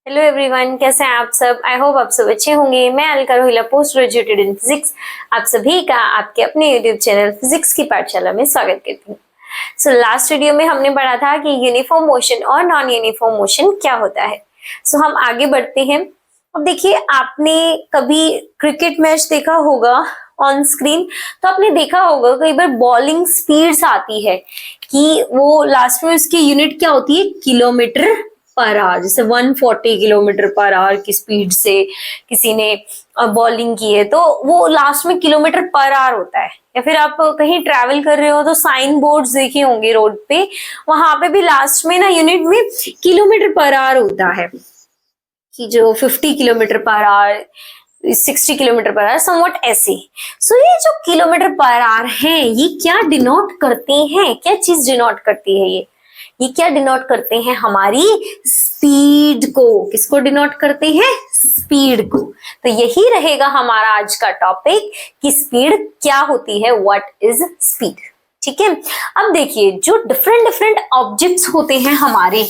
Hello everyone, कैसे हैं आप सब। आई होप आप सब अच्छे होंगे। मैं Alka Rohila, post graduated in physics, आप सभी का आपके अपने यूट्यूब चैनल फिजिक्स की पाठशाला में स्वागत करती हूँ। सो लास्ट वीडियो में हमने पढ़ा था कि यूनिफॉर्म मोशन और नॉन यूनिफॉर्म मोशन क्या होता है। सो हम आगे बढ़ते हैं। अब देखिए, आपने कभी क्रिकेट मैच देखा होगा ऑन स्क्रीन, तो आपने देखा होगा कई बार बॉलिंग स्पीड्स आती है कि वो लास्ट में उसकी यूनिट क्या होती है, किलोमीटर पर आवर। जैसे 140 किलोमीटर पर आवर की स्पीड से किसी ने बॉलिंग की है तो वो लास्ट में किलोमीटर पर आवर होता है। या फिर आप कहीं ट्रैवल कर रहे हो तो साइन बोर्ड्स देखे होंगे रोड पे, वहां पे भी लास्ट में ना यूनिट में किलोमीटर पर आवर होता है कि जो 50 kilometre per our, 60 kilometre per our, somewhat ऐसे। सो ये जो किलोमीटर पर आवर है, ये क्या डिनोट करते हैं, क्या चीज डिनोट करती है? ये क्या डिनोट करते हैं? हमारी स्पीड को। किसको डिनोट करते हैं? स्पीड को। तो यही रहेगा हमारा आज का टॉपिक कि स्पीड क्या होती है, व्हाट इज स्पीड। ठीक है। अब देखिए, जो डिफरेंट डिफरेंट ऑब्जेक्ट्स होते हैं हमारे,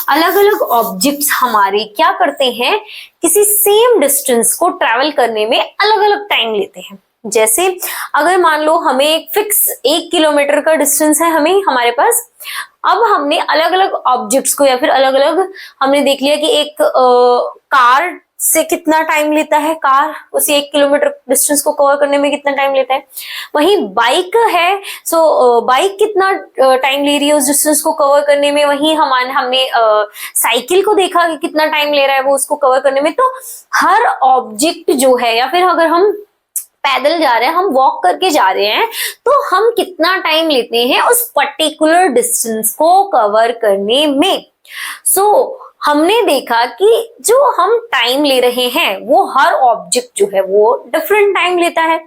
अलग अलग ऑब्जेक्ट्स हमारे क्या करते हैं, किसी सेम डिस्टेंस को ट्रैवल करने में अलग अलग टाइम लेते हैं। जैसे अगर मान लो हमें एक फिक्स 1 किलोमीटर का डिस्टेंस है हमें हमारे पास, अब हमने अलग अलग ऑब्जेक्ट्स को या फिर अलग अलग हमने देख लिया कि एक कार से कितना टाइम लेता है, कार उसी 1 किलोमीटर डिस्टेंस को कवर करने में कितना टाइम लेता है। वहीं बाइक है, सो बाइक कितना टाइम ले रही है उस डिस्टेंस को कवर करने में। वहीं हमने साइकिल को देखा कि कितना टाइम ले रहा है वो उसको कवर करने में। तो हर ऑब्जेक्ट जो है, या फिर अगर हम पैदल जा रहे हैं, हम वॉक करके जा रहे हैं, तो हम कितना टाइम लेते हैं उस पर्टिकुलर डिस्टेंस को कवर करने में। सो हमने देखा कि जो हम टाइम ले रहे हैं वो हर ऑब्जेक्ट जो है वो डिफरेंट टाइम लेता है।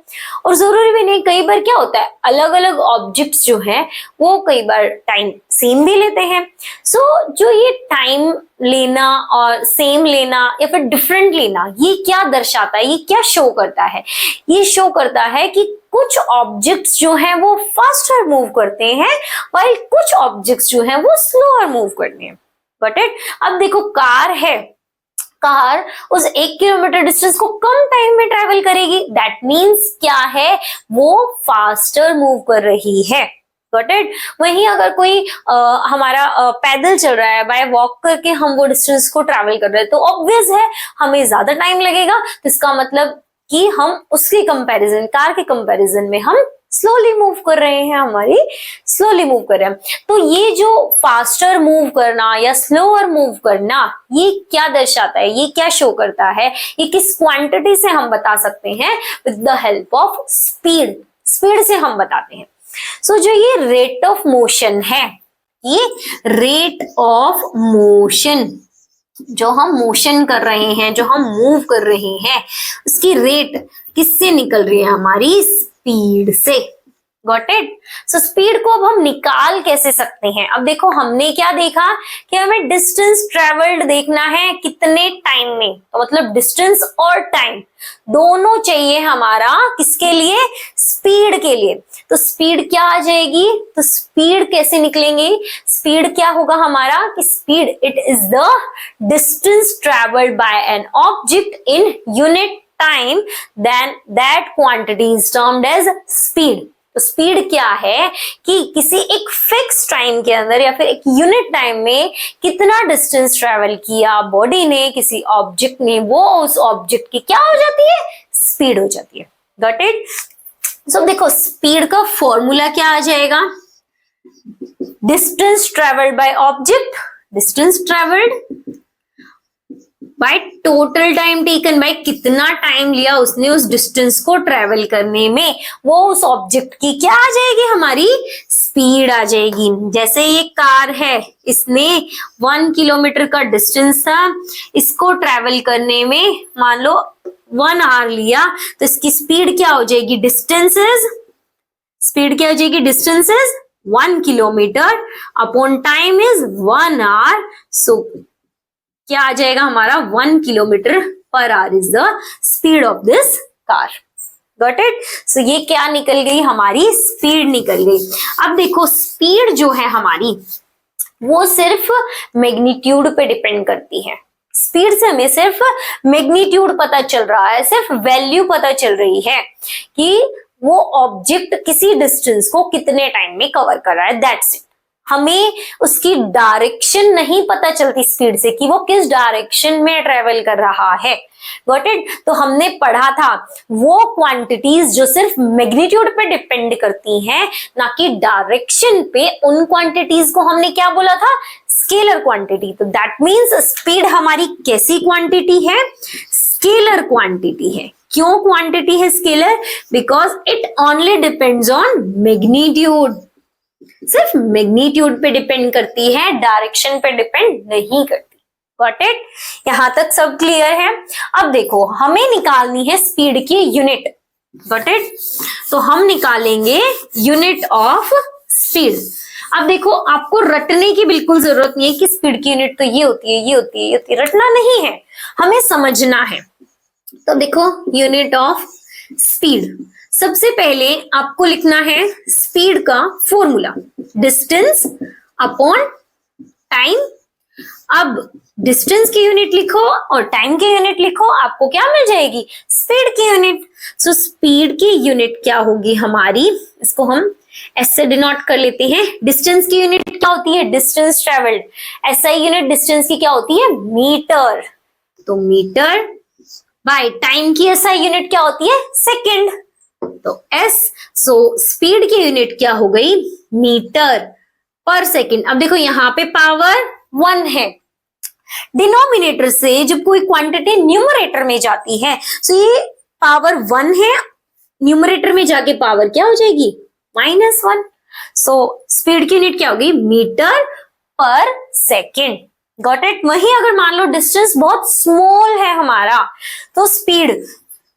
और जरूरी भी नहीं, कई बार क्या होता है, अलग अलग ऑब्जेक्ट्स जो है वो कई बार टाइम सेम भी लेते हैं। सो जो ये टाइम लेना और सेम लेना या फिर डिफरेंट लेना, ये क्या दर्शाता है, ये क्या शो करता है? ये शो करता है कि कुछ ऑब्जेक्ट्स जो हैं वो फास्टर मूव करते हैं, while कुछ ऑब्जेक्ट्स जो हैं वो स्लोअर मूव करते हैं। Got it? अब देखो, कार है, कार उस 1 किलोमीटर डिस्टेंस को कम टाइम में ट्रेवल करेगी। दैट मीन्स क्या है, वो फास्टर मूव कर रही है। Got it? वहीं अगर कोई हमारा पैदल चल रहा है, बाय वॉक करके हम वो डिस्टेंस को ट्रैवल कर रहे हैं, तो ऑब्वियस है हमें ज्यादा टाइम लगेगा। तो इसका मतलब कि हम उसके कंपैरिजन, कार के कंपैरिजन में हम स्लोली मूव कर रहे हैं, हमारी स्लोली मूव कर रहे हैं। तो ये जो फास्टर मूव करना या स्लोअर मूव करना, ये क्या दर्शाता है, ये क्या शो करता है, ये किस क्वांटिटी से हम बता सकते हैं? With the help of speed. Speed से हम बताते हैं। सो जो ये रेट ऑफ मोशन है, ये रेट ऑफ मोशन, जो हम मोशन कर रहे हैं, जो हम मूव कर रहे हैं, उसकी रेट किससे निकल रही है? हमारी स्पीड से। Got it? सो स्पीड को अब हम निकाल कैसे सकते हैं? अब देखो, हमने क्या देखा कि हमें डिस्टेंस ट्रेवल्ड देखना है कितने टाइम में। तो मतलब डिस्टेंस और टाइम दोनों चाहिए हमारा, किसके लिए? स्पीड के लिए। तो स्पीड क्या आ जाएगी? तो स्पीड कैसे निकलेंगे? स्पीड क्या होगा हमारा कि speed, it is the distance travelled by an object in unit time, then that quantity is termed as speed. तो स्पीड क्या है कि किसी एक फिक्स टाइम के अंदर या फिर एक यूनिट टाइम में कितना डिस्टेंस ट्रेवल किया बॉडी ने, किसी ऑब्जेक्ट ने, वो उस ऑब्जेक्ट की क्या हो जाती है? स्पीड हो जाती है। Got it? सो देखो, स्पीड का फॉर्मूला क्या आ जाएगा? Distance travelled by object, distance travelled by total time taken, by कितना टाइम लिया उसने उस डिस्टेंस को ट्रेवल करने में, वो उस ऑब्जेक्ट की क्या आ जाएगी? हमारी स्पीड आ जाएगी। जैसे ये कार है, इसने 1 किलोमीटर का डिस्टेंस था, इसको ट्रेवल करने में मान लो 1 आवर लिया, तो इसकी स्पीड क्या हो जाएगी? स्पीड क्या हो जाएगी? Distance is 1 kilometre upon time is 1 hour. So क्या आ जाएगा हमारा? 1 kilometre per hour is the speed of this car. Got it? So ये क्या निकल गई? हमारी स्पीड निकल गई। अब देखो, स्पीड जो है हमारी, वो सिर्फ मैग्नीट्यूड पे डिपेंड करती है। स्पीड से हमें सिर्फ मैग्नीट्यूड पता चल रहा है, सिर्फ वैल्यू पता चल रही है कि वो ऑब्जेक्ट किसी डिस्टेंस को कितने टाइम में कवर कर रहा है, दैट्स इट। हमें उसकी डायरेक्शन नहीं पता चलती स्पीड से कि वो किस डायरेक्शन में ट्रेवल कर रहा है। Got it? तो हमने पढ़ा था वो क्वांटिटीज जो सिर्फ मैग्नीट्यूड पे डिपेंड करती हैं, ना कि डायरेक्शन पे, उन क्वांटिटीज को हमने क्या बोला था? Scalar quantity. तो दैट मीन्स स्पीड हमारी कैसी क्वांटिटी है? स्केलर क्वांटिटी है। क्यों क्वांटिटी है scalar? Because it only depends on magnitude, सिर्फ मैग्नीट्यूड पे डिपेंड करती है, डायरेक्शन पे डिपेंड नहीं करती। Got it? यहां तक सब क्लियर है। अब देखो हमें निकालनी है स्पीड की यूनिट। Got it? तो हम निकालेंगे यूनिट ऑफ स्पीड। अब देखो आपको रटने की बिल्कुल जरूरत नहीं है कि स्पीड की यूनिट तो ये होती है, ये होती है, ये होती है। रटना नहीं है, हमें समझना है। तो देखो यूनिट ऑफ स्पीड, सबसे पहले आपको लिखना है स्पीड का फॉर्मूला, डिस्टेंस अपॉन टाइम। अब डिस्टेंस की यूनिट लिखो और टाइम की यूनिट लिखो, आपको क्या मिल जाएगी? स्पीड की यूनिट। सो स्पीड की यूनिट क्या होगी हमारी? इसको हम एस से डिनोट कर लेते हैं। डिस्टेंस की यूनिट क्या होती है? Distance travelled. SI unit distance की क्या होती है? मीटर। तो मीटर बाय टाइम की एसआई यूनिट क्या होती है? सेकेंड। तो एस, सो स्पीड की यूनिट क्या हो गई? Metre per second. अब देखो यहां पे पावर 1 है। डिनोमिनेटर से जब कोई क्वांटिटी न्यूमरेटर में जाती है, सो ये पावर 1 है, न्यूमरेटर में जाके पावर क्या हो जाएगी? -1। सो स्पीड की यूनिट क्या होगी? Metre per second. Got it? वहीं अगर मान लो डिस्टेंस बहुत स्मॉल है हमारा, तो स्पीड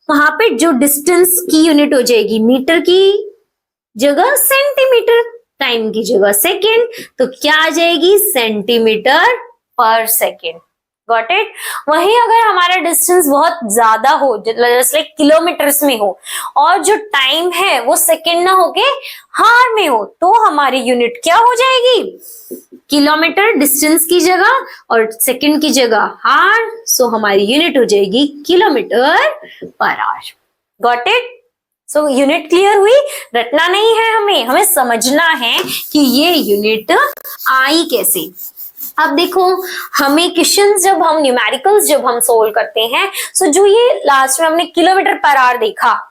वहां पे जो डिस्टेंस की यूनिट हो जाएगी, मीटर की जगह सेंटीमीटर, टाइम की जगह सेकेंड, तो क्या आ जाएगी? सेंटीमीटर पर सेकेंड। Got it? वहीं अगर हमारा डिस्टेंस बहुत ज्यादा हो, जैसे किलोमीटर्स में हो, और जो टाइम है वो सेकेंड ना होके हार में हो, तो हमारी यूनिट क्या हो जाएगी? किलोमीटर डिस्टेंस की जगह और सेकेंड की जगह हार, सो हमारी यूनिट हो जाएगी kilometre per our. Got it? So unit clear हुई? रटना नहीं है, हमें समझना है कि ये यूनिट आई कैसे। अब देखो हमें क्वेश्चन जब हम न्यूमेरिकल्स जब हम सोल्व करते हैं, सो जो ये लास्ट में हमने किलोमीटर पर आवर देखा,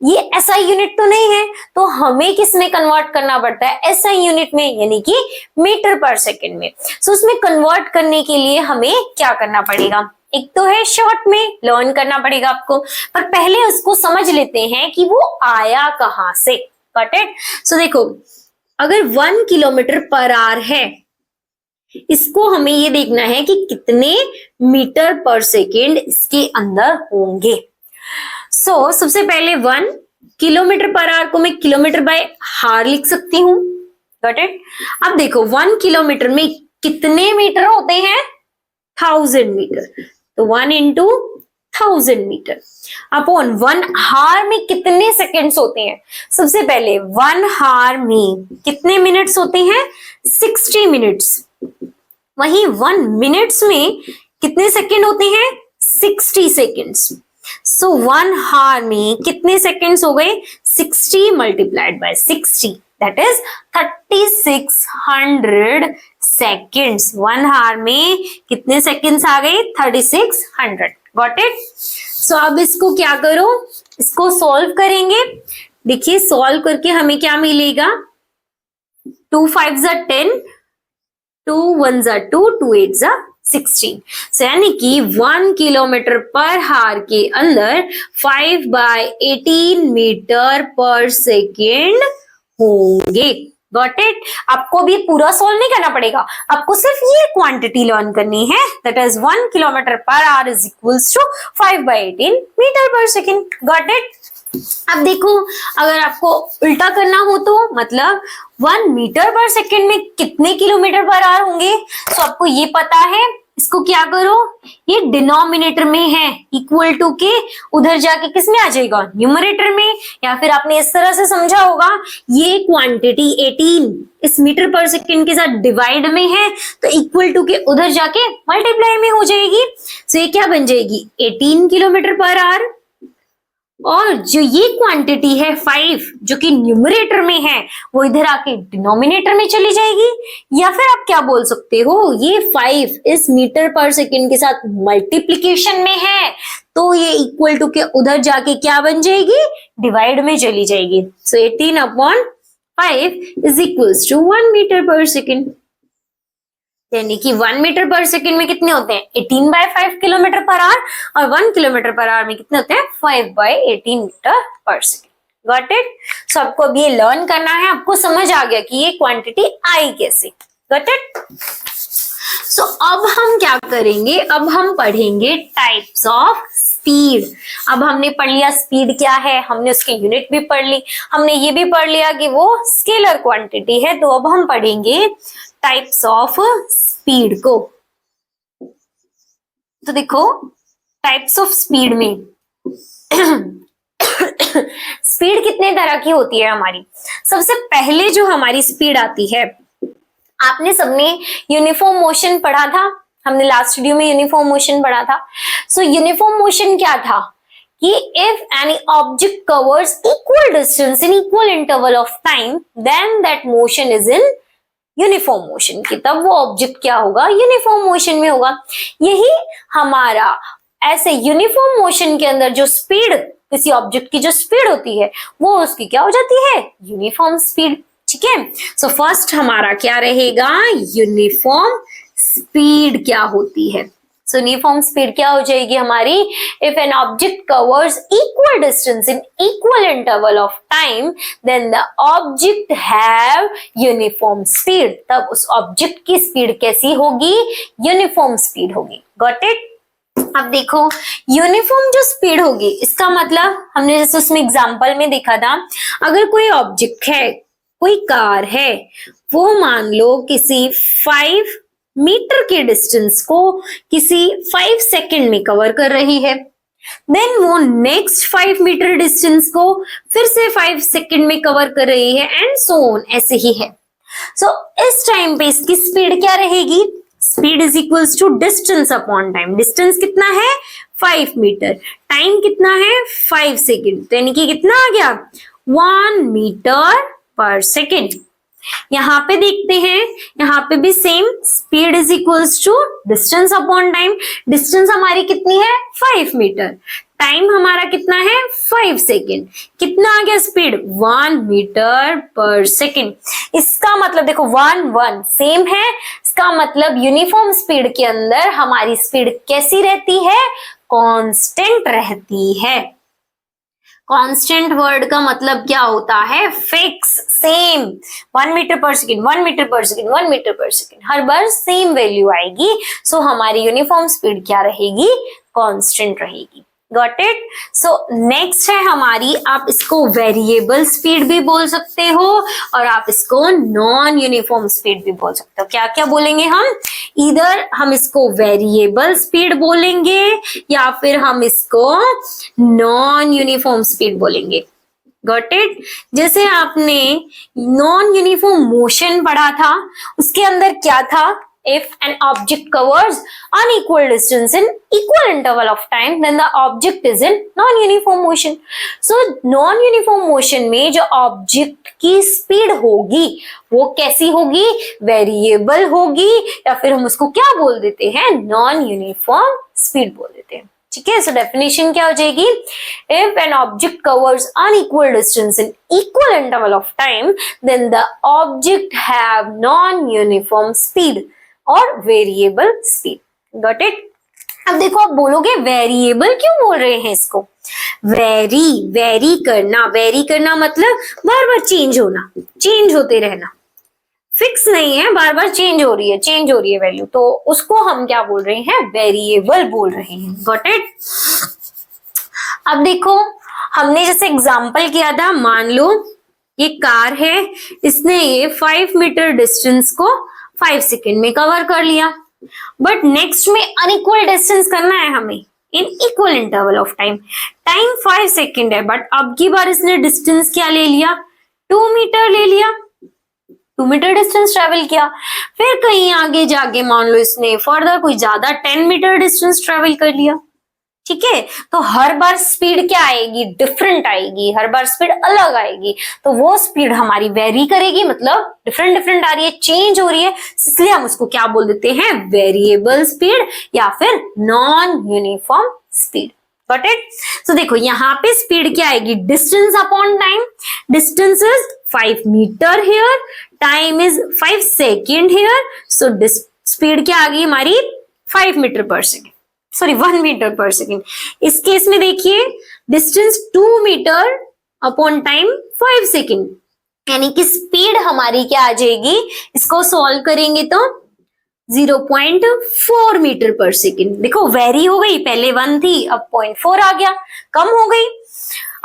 ये एसआई यूनिट तो नहीं है, तो हमें किस में कन्वर्ट करना पड़ता है? एसआई यूनिट में, यानी कि मीटर पर सेकंड में। सो उसमें कन्वर्ट करने के लिए हमें क्या करना पड़ेगा? एक तो है शॉर्ट में लर्न करना पड़ेगा आपको, पर पहले उसको समझ लेते हैं कि वो आया कहां से। Got it? सो देखो अगर 1 किलोमीटर पर आवर है, इसको हमें ये देखना है कि कितने मीटर पर सेकेंड इसके अंदर होंगे। सो सबसे पहले 1 किलोमीटर पर आवर को मैं किलोमीटर बाय हार लिख सकती हूँ। Got it? अब देखो 1 किलोमीटर में कितने मीटर होते हैं? 1000 मीटर। तो 1 into 1000 मीटर अपॉन 1 हार में कितने सेकेंड्स होते हैं? सबसे पहले 1 हार में कितने मिनट्स होते हैं? 60 मिनट्स। वहीं 1 मिनट्स में कितने सेकेंड होते हैं? 60 सेकेंड्स। सो 1 हार में कितने सेकेंड्स हो गए? 60 multiplied by 60, that is 3600 seconds. 1 हार में कितने सेकेंड्स आ गए? 3600। Got it? सो अब इसको क्या करो, इसको सॉल्व करेंगे। देखिए सॉल्व करके हमें क्या मिलेगा? 2 5 10, 2 1 2, 2 8 16। सो यानी कि 1 किलोमीटर पर हार के अंदर 5/18 मीटर पर सेकेंड होंगे। Got it? आपको भी पूरा सॉल्व नहीं करना पड़ेगा, आपको सिर्फ ये क्वांटिटी लर्न करनी है, that is 1 kilometre per hour is equals to 5/18 metre per second. Got it? अब देखो अगर आपको उल्टा करना हो तो मतलब 1 मीटर पर सेकेंड में कितने किलोमीटर पर आवर होंगे? तो आपको ये पता है, इसको क्या करो, ये डिनोमिनेटर में है, इक्वल टू के उधर जाके किस में आ जाएगा, न्यूमरेटर में। या फिर आपने इस तरह से समझा होगा, ये क्वांटिटी 18 इस मीटर पर सेकंड के साथ डिवाइड में है, तो इक्वल टू के उधर जाके मल्टीप्लाई में हो जाएगी। तो ये क्या बन जाएगी, 18 किलोमीटर पर आवर। और जो ये क्वांटिटी है 5 जो कि न्यूमरेटर में है, वो इधर आके डिनोमिनेटर में चली जाएगी। या फिर आप क्या बोल सकते हो, ये 5 इस मीटर पर सेकंड के साथ मल्टीप्लीकेशन में है, तो ये इक्वल टू के उधर जाके क्या बन जाएगी, डिवाइड में चली जाएगी। सो 18/5 इज इक्वल्स टू 1 मीटर पर सेकंड। यानी कि 1 मीटर पर सेकंड में कितने होते हैं, 18/5 किलोमीटर पर आवर, और 1 किलोमीटर पर आवर में कितने होते हैं, 5/18 मीटर पर सेकंड। Got it. सो आपको अब ये लर्न करना है, आपको समझ आ गया कि ये क्वांटिटी आई कैसे। Got it. सो अब हम क्या करेंगे, अब हम पढ़ेंगे टाइप्स ऑफ स्पीड। अब हमने पढ़ लिया स्पीड क्या है, हमने उसकी यूनिट भी पढ़ ली, हमने ये भी पढ़ लिया कि वो स्केलर क्वांटिटी है। तो अब हम पढ़ेंगे टाइप्स ऑफ स्पीड को। तो देखो टाइप्स ऑफ स्पीड में स्पीड कितने तरह की होती है हमारी। सबसे पहले जो हमारी स्पीड आती है, आपने सबने यूनिफॉर्म मोशन पढ़ा था, हमने लास्ट वीडियो में यूनिफॉर्म मोशन पढ़ा था। सो यूनिफॉर्म मोशन क्या था कि if any object covers equal distance in equal interval of time then that motion is in uniform motion की, तब वो ऑब्जेक्ट क्या होगा, यूनिफॉर्म मोशन में होगा। यही हमारा ऐसे यूनिफॉर्म मोशन के अंदर जो स्पीड, किसी ऑब्जेक्ट की जो स्पीड होती है, वो उसकी क्या हो जाती है, यूनिफॉर्म स्पीड। ठीक है। सो फर्स्ट हमारा क्या रहेगा, यूनिफॉर्म स्पीड क्या होती है। सो यूनिफॉर्म स्पीड क्या हो जाएगी हमारी, if an object covers equal distance in equal interval of time then the object have uniform speed, तब उस ऑब्जेक्ट की स्पीड कैसी होगी, यूनिफॉर्म स्पीड होगी। Got it. अब देखो यूनिफॉर्म जो स्पीड होगी, इसका मतलब हमने जैसे उसमें एग्जांपल में देखा था, अगर कोई ऑब्जेक्ट है, कोई कार है, वो मान लो किसी 5 मीटर के डिस्टेंस को किसी 5 सेकंड में कवर कर रही है, देन वो नेक्स्ट 5 मीटर डिस्टेंस को फिर से 5 सेकंड में कवर कर रही है, एंड सो ऑन, ऐसे ही है। सो इस टाइम पे इसकी स्पीड क्या रहेगी, speed is equals to distance upon time. Distance कितना है, 5 मीटर, टाइम कितना है, 5 सेकंड, तो यानी कि कितना आ गया, 1 मीटर पर सेकंड। यहाँ पे देखते हैं, यहाँ पे भी same, speed is equals to distance upon time. Distance हमारी कितनी है, 5 मीटर, टाइम हमारा कितना है, 5 सेकेंड, कितना आ गया स्पीड, 1 मीटर पर सेकेंड। इसका मतलब देखो 1 1 सेम है, इसका मतलब यूनिफॉर्म स्पीड के अंदर हमारी स्पीड कैसी रहती है, कांस्टेंट रहती है। कांस्टेंट वर्ड का मतलब क्या होता है, fix, same, 1 metre per second, 1 metre per second, 1 metre per second, हर बार सेम वैल्यू आएगी। सो हमारी यूनिफॉर्म स्पीड क्या रहेगी, कांस्टेंट रहेगी। Got it. सो नेक्स्ट है हमारी, आप इसको वेरिएबल स्पीड भी बोल सकते हो और आप इसको नॉन यूनिफॉर्म स्पीड भी बोल सकते हो। क्या क्या बोलेंगे हम, इधर हम इसको वेरिएबल स्पीड बोलेंगे या फिर हम इसको नॉन यूनिफॉर्म स्पीड बोलेंगे। Got it. जैसे आपने नॉन यूनिफॉर्म मोशन पढ़ा था, उसके अंदर क्या था, if an object covers unequal distance in equal interval of time then the object is in non-uniform motion. So non-uniform motion में जो object की speed होगी वो कैसी होगी, वेरिएबल होगी, या फिर हम उसको क्या बोल देते हैं, non-uniform speed बोल देते हैं। ठीक है। सो डेफिनेशन क्या हो जाएगी, if an object covers unequal distance in equal interval of time then the object have non uniform speed और वेरिएबल स्पीड। Got it. अब देखो आप बोलोगे वेरिएबल क्यों बोल रहे हैं इसको, वेरी करना मतलब बार बार चेंज होना, चेंज होते रहना, फिक्स नहीं है, बार बार चेंज हो रही है वैल्यू, तो उसको हम क्या बोल रहे हैं, वेरिएबल बोल रहे हैं। Got it. अब देखो हमने जैसे एग्जांपल किया था, मान लो ये कार है, इसने ये 5 मीटर डिस्टेंस को 5 सेकेंड में कवर कर लिया। बट नेक्स्ट में अनइक्वल डिस्टेंस करना है हमें इन equal interval of time. Time 5 second है, बट अब की बार इसने डिस्टेंस क्या ले लिया, 2 मीटर ले लिया, 2 मीटर डिस्टेंस ट्रेवल किया। फिर कहीं आगे जाके मान लो इसने फर्दर कोई ज्यादा 10 मीटर डिस्टेंस ट्रेवल कर लिया। ठीक है, तो हर बार स्पीड क्या आएगी, डिफरेंट आएगी, हर बार स्पीड अलग आएगी। तो वो स्पीड हमारी वेरी करेगी, मतलब डिफरेंट डिफरेंट आ रही है, चेंज हो रही है, इसलिए हम उसको क्या बोल देते हैं, वेरिएबल स्पीड या फिर non uniform speed. Got it? So देखो यहाँ पे स्पीड क्या आएगी, distance upon time. Distance is 5 metre here, time is 5 second here, so speed क्या आ गई हमारी 5 metre per second, sorry 1 metre per second. इस केस में देखिए distance 2 metre upon time 5 second, यानी कि स्पीड हमारी क्या आ जाएगी, इसको सॉल्व करेंगे तो 0.4 मीटर पर सेकेंड। देखो वेरी हो गई, पहले 1 थी अब 0.4 आ गया, कम हो गई।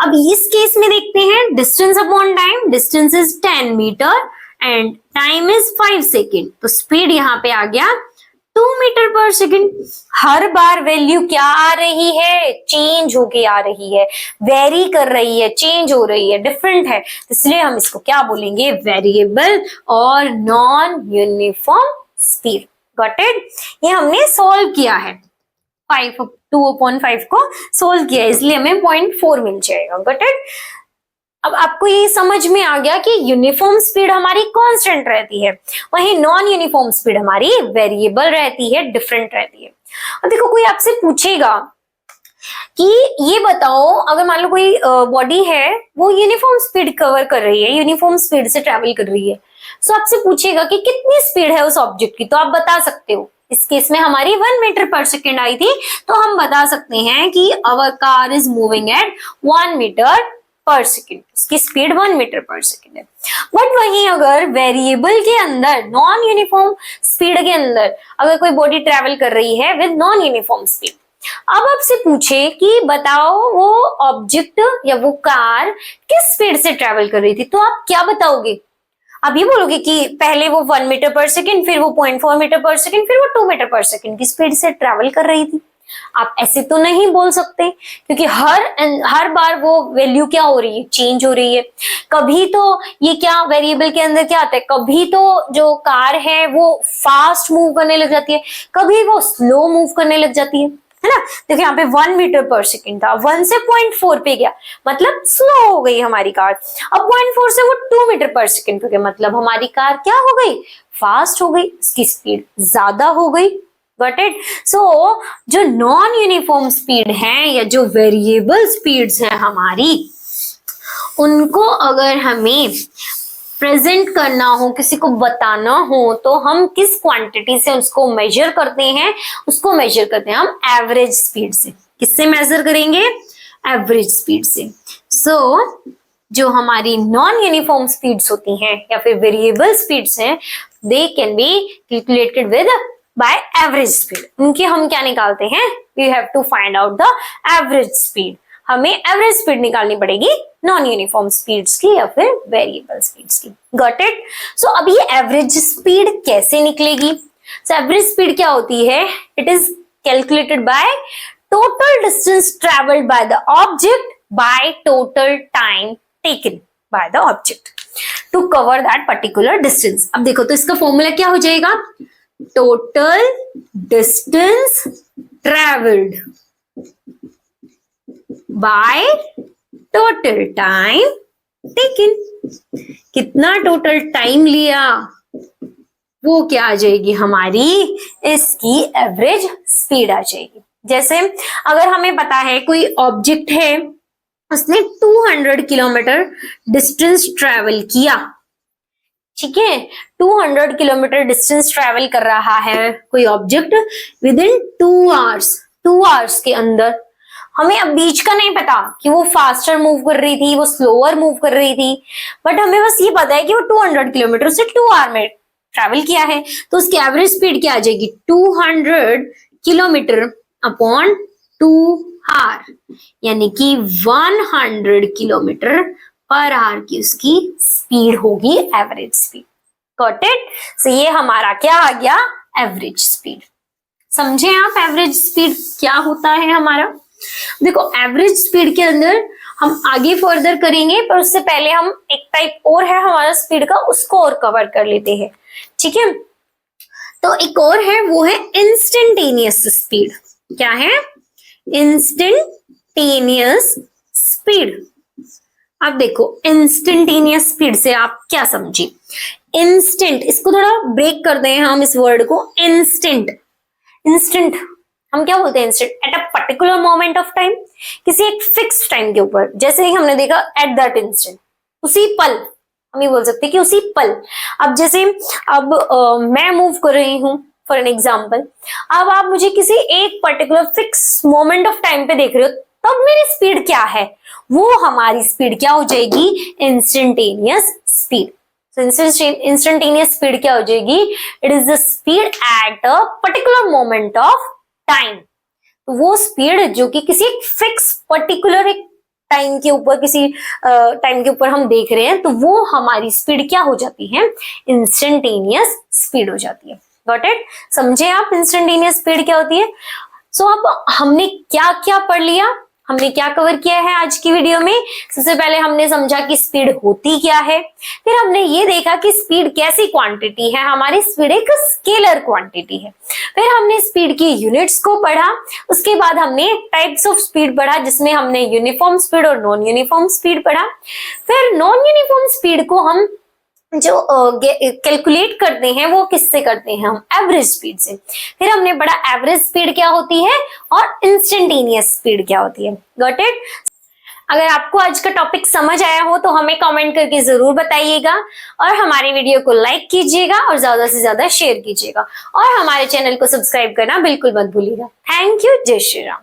अब इस केस में देखते हैं distance upon time, distance is 10 meter and time is 5 second, तो स्पीड यहाँ पे आ गया 2 मीटर पर सेकेंड। हर बार वैल्यू क्या आ रही है, चेंज होके आ रही है, वेरी कर रही है, चेंज हो रही है, डिफरेंट है, इसलिए हम इसको क्या बोलेंगे, वेरिएबल और non uniform speed. Got it? ये हमने सॉल्व किया है, 2/5 को सोल्व किया, इसलिए हमें 0.4 मिल जाएगा। Got it? अब आपको ये समझ में आ गया कि यूनिफॉर्म स्पीड हमारी कांस्टेंट रहती है, वहीं नॉन यूनिफॉर्म स्पीड हमारी वेरिएबल रहती है, डिफरेंट रहती है। और देखो कोई आपसे पूछेगा कि ये बताओ, अगर मान लो कोई बॉडी है वो यूनिफॉर्म स्पीड कवर कर रही है, यूनिफॉर्म स्पीड से ट्रेवल कर रही है, तो आपसे पूछेगा कि कितनी स्पीड है उस ऑब्जेक्ट की, तो आप बता सकते हो। इस केस में हमारी 1 मीटर पर सेकेंड आई थी, तो हम बता सकते हैं कि our car is moving at 1 metre per second, इसकी स्पीड 1 मीटर पर सेकेंड है। बट वहीं अगर वेरिएबल के अंदर, नॉन यूनिफॉर्म स्पीड के अंदर अगर कोई बॉडी ट्रेवल कर रही है विद नॉन यूनिफॉर्म स्पीड, अब आपसे पूछे कि बताओ वो ऑब्जेक्ट या वो कार किस स्पीड से ट्रेवल कर रही थी, तो आप क्या बताओगे? आप ये बोलोगे कि पहले वो 1 मीटर पर सेकेंड, फिर वो 0.4 मीटर पर सेकेंड, फिर वो 2 मीटर पर सेकेंड की स्पीड से ट्रेवल कर रही थी। आप ऐसे तो नहीं बोल सकते, क्योंकि हर बार वो वैल्यू क्या हो रही है, चेंज हो रही है। कभी तो ये क्या वेरिएबल के अंदर क्या आता है, कभी तो जो कार है वो फास्ट मूव करने लग जाती है, कभी वो स्लो मूव करने लग जाती है ना। देखिए यहाँ पे 1 मीटर पर सेकेंड था, 1 से 0.4 पे गया, मतलब स्लो हो गई हमारी कार। अब 0.4 से वो 2 मीटर पर सेकेंड पे गया, मतलब हमारी कार क्या हो गई, फास्ट हो गई, इसकी स्पीड ज्यादा हो गई। Got it? सो जो नॉन यूनिफॉर्म स्पीड है या जो वेरिएबल स्पीड्स है हमारी, उनको अगर हमें प्रेजेंट करना हो, किसी को बताना हो, तो हम किस क्वांटिटी से उसको मेजर करते हैं, उसको मेजर करते हैं हम एवरेज स्पीड से। किससे मेजर करेंगे? एवरेज स्पीड से। सो जो हमारी नॉन यूनिफॉर्म स्पीड्स होती हैं या फिर वेरिएबल स्पीड्स हैं, they can be calculated with by average speed. उनकी हम क्या निकालते हैं, we have to find out the average speed. हमें एवरेज स्पीड निकालनी पड़ेगी नॉन यूनिफॉर्म स्पीड्स की या फिर वेरिएबल स्पीड्स की। Got it? सो अब ये एवरेज स्पीड कैसे निकलेगी? सो एवरेज स्पीड क्या होती है, it is calculated by total distance travelled by the object by total time taken by the object to cover that particular distance. अब देखो तो इसका फॉर्मूला क्या हो जाएगा, total distance travelled by total time taken. कितना टोटल टाइम लिया वो क्या आ जाएगी हमारी, इसकी एवरेज स्पीड आ जाएगी। जैसे अगर हमें पता है कोई ऑब्जेक्ट है, उसने 200 किलोमीटर डिस्टेंस ट्रेवल किया, ठीक है, 200 किलोमीटर डिस्टेंस ट्रेवल कर रहा है कोई ऑब्जेक्ट विद इन 2 आवर्स के अंदर। हमें अब बीच का नहीं पता कि वो फास्टर मूव कर रही थी, वो स्लोअर मूव कर रही थी, बट हमें बस ये पता है कि वो 200 किलोमीटर से 2 आवर में ट्रेवल किया है, तो उसकी एवरेज स्पीड क्या आ जाएगी, 200 किलोमीटर अपॉन 2 आवर, यानी कि 100 किलोमीटर पर आवर की उसकी स्पीड होगी, average speed. Got it? So ये हमारा क्या आ गया, एवरेज स्पीड। समझे आप एवरेज स्पीड क्या होता है हमारा? देखो एवरेज स्पीड के अंदर हम आगे फर्दर करेंगे, पर उससे पहले हम एक टाइप और है हमारा स्पीड का, उसको और कवर कर लेते हैं, ठीक है। तो एक और है, वो है इंस्टेंटेनियस स्पीड। क्या है? Instantaneous speed. अब देखो इंस्टेंटेनियस स्पीड से आप क्या समझे? इंस्टेंट, इसको थोड़ा ब्रेक कर दें हम इस वर्ड को। इंस्टेंट, इंस्टेंट हम क्या बोलते हैं? Instant, at a particular moment of time, किसी एक फिक्स टाइम के ऊपर। जैसे ही हमने देखा एट दैट इंस्टेंट, उसी पल, हम ये बोल सकते हैं कि उसी पल। अब जैसे अब मैं मूव कर रही हूं फॉर एन एग्जाम्पल, अब आप मुझे किसी एक particular fix moment of time पे देख रहे हो, तब मेरी स्पीड क्या है? वो हमारी स्पीड क्या हो जाएगी? Instantaneous speed. इंस्टेंटेनियस स्पीड क्या हो जाएगी? It is the speed at a particular moment of time. तो वो स्पीड जो कि किसी एक फिक्स पर्टिकुलर एक टाइम के ऊपर, किसी टाइम के ऊपर हम देख रहे हैं, तो वो हमारी स्पीड क्या हो जाती है? इंस्टेंटेनियस स्पीड हो जाती है। Got it? समझे आप इंस्टेंटेनियस स्पीड क्या होती है? सो अब हमने क्या क्या पढ़ लिया, हमने क्या कवर किया है आज की वीडियो में? सबसे पहले हमने समझा कि स्पीड होती क्या है, फिर हमने ये देखा कि स्पीड कैसी क्वांटिटी है, हमारी स्पीड एक स्केलर क्वांटिटी है। फिर हमने स्पीड की यूनिट्स को पढ़ा, उसके बाद हमने टाइप्स ऑफ स्पीड पढ़ा, जिसमें हमने यूनिफॉर्म स्पीड और नॉन यूनिफॉर्म स्पीड पढ़ा। फिर नॉन यूनिफॉर्म स्पीड को हम जो कैलकुलेट करते हैं वो किससे करते हैं? हम एवरेज स्पीड से। फिर हमने पढ़ा एवरेज स्पीड क्या होती है और इंस्टेंटेनियस स्पीड क्या होती है। Got it? अगर आपको आज का टॉपिक समझ आया हो तो हमें कमेंट करके जरूर बताइएगा, और हमारी वीडियो को लाइक कीजिएगा और ज्यादा से ज्यादा शेयर कीजिएगा, और हमारे चैनल को सब्सक्राइब करना बिल्कुल मत भूलिएगा। Thank you. जय श्री राम।